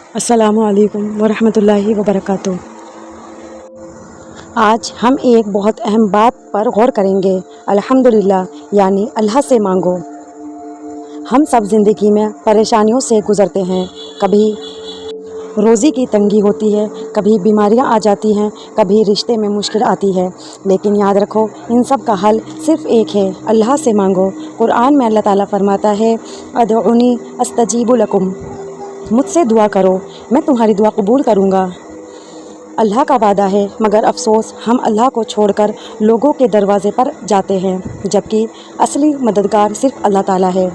अस्सलामु अलैकुम वरहमतुल्लाहि वबरकातुह। आज हम एक बहुत अहम बात पर गौर करेंगे। अल्हम्दुलिल्लाह यानी अल्लाह से मांगो। हम सब ज़िंदगी में परेशानियों से गुज़रते हैं। कभी रोज़ी की तंगी होती है, कभी बीमारियां आ जाती हैं, कभी रिश्ते में मुश्किल आती है। लेकिन याद रखो, इन सब का हल सिर्फ़ एक है, अल्लाह से मांगो। कुरान में अल्लाह ताला फरमाता है, अदउनी अस्तजीबु लकुम, मुझसे दुआ करो, मैं तुम्हारी दुआ कबूल करूँगा। अल्लाह का वादा है, मगर अफसोस हम अल्लाह को छोड़कर लोगों के दरवाज़े पर जाते हैं, जबकि असली मददगार सिर्फ़ अल्लाह ताला है।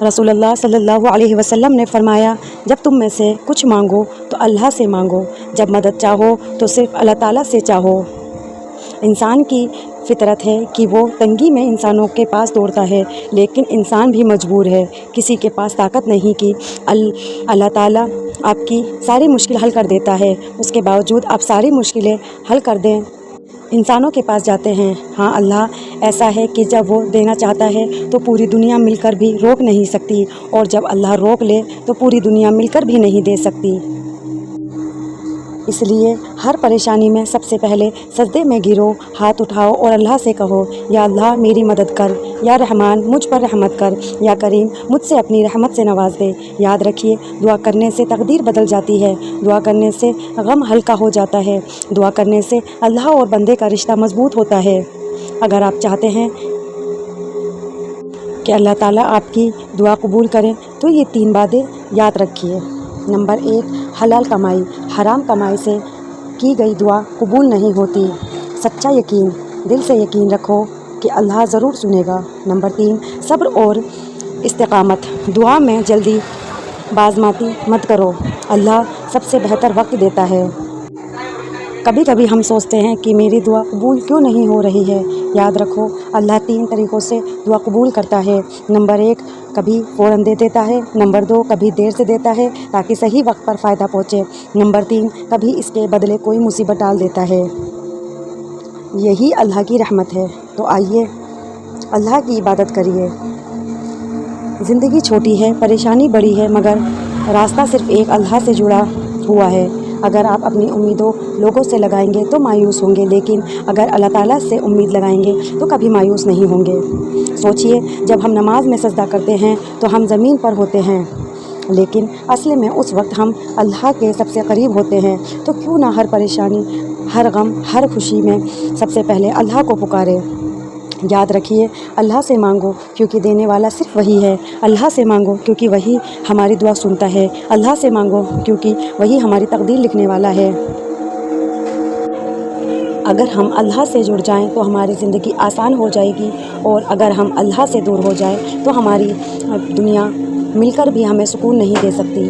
रसूलुल्लाह सल्लल्लाहु अलैहि वसल्लम ने फरमाया, जब तुम में से कुछ मांगो तो अल्लाह से मांगो, जब मदद चाहो तो सिर्फ़ अल्लाह ताला से चाहो। इंसान की फितरत है कि वो तंगी में इंसानों के पास दौड़ता है, लेकिन इंसान भी मजबूर है, किसी के पास ताकत नहीं कि अल्लाह ताला आपकी सारी मुश्किल हल कर देता है। उसके बावजूद आप सारी मुश्किलें हल कर दें, इंसानों के पास जाते हैं। हाँ, अल्लाह ऐसा है कि जब वो देना चाहता है तो पूरी दुनिया मिलकर भी रोक नहीं सकती, और जब अल्लाह रोक ले तो पूरी दुनिया मिलकर भी नहीं दे सकती। इसलिए हर परेशानी में सबसे पहले सजदे में गिरो, हाथ उठाओ और अल्लाह से कहो, या अल्लाह मेरी मदद कर, या रहमान मुझ पर रहमत कर, या करीम मुझसे अपनी रहमत से नवाज दे। याद रखिए, दुआ करने से तकदीर बदल जाती है, दुआ करने से गम हल्का हो जाता है, दुआ करने से अल्लाह और बंदे का रिश्ता मजबूत होता है। अगर आप चाहते हैं कि अल्लाह ताला आपकी दुआ कबूल करें तो ये 3 बातें याद रखिए। नंबर 1, हलाल कमाई। हराम कमाई से की गई दुआ कबूल नहीं होती। सच्चा यकीन, दिल से यकीन रखो कि अल्लाह ज़रूर सुनेगा। नंबर 3, सब्र और इस्तिकामत। दुआ में जल्दी बाज़माती मत करो, अल्लाह सबसे बेहतर वक्त देता है। कभी कभी हम सोचते हैं कि मेरी दुआ कबूल क्यों नहीं हो रही है। याद रखो, अल्लाह 3 तरीक़ों से दुआ कबूल करता है। नंबर 1, कभी फ़ौरन दे देता है। नंबर 2, कभी देर से देता है ताकि सही वक्त पर फ़ायदा पहुँचे। नंबर 3, कभी इसके बदले कोई मुसीबत डाल देता है। यही अल्लाह की रहमत है। तो आइए अल्लाह की इबादत करिए। ज़िंदगी छोटी है, परेशानी बड़ी है, मगर रास्ता सिर्फ़ एक, अल्लाह से जुड़ा हुआ है। अगर आप अपनी उम्मीदों लोगों से लगाएंगे तो मायूस होंगे, लेकिन अगर अल्लाह ताला से उम्मीद लगाएंगे तो कभी मायूस नहीं होंगे। सोचिए, जब हम नमाज में सजदा करते हैं तो हम ज़मीन पर होते हैं, लेकिन असल में उस वक्त हम अल्लाह के सबसे करीब होते हैं। तो क्यों ना हर परेशानी, हर गम, हर खुशी में सबसे पहले अल्लाह को पुकारे। याद रखिए, अल्लाह से मांगो क्योंकि देने वाला सिर्फ़ वही है। अल्लाह से मांगो क्योंकि वही हमारी दुआ सुनता है। अल्लाह से मांगो क्योंकि वही हमारी तकदीर लिखने वाला है। अगर हम अल्लाह से जुड़ जाएं तो हमारी ज़िंदगी आसान हो जाएगी, और अगर हम अल्लाह से दूर हो जाएं तो हमारी दुनिया मिलकर भी हमें सुकून नहीं दे सकती।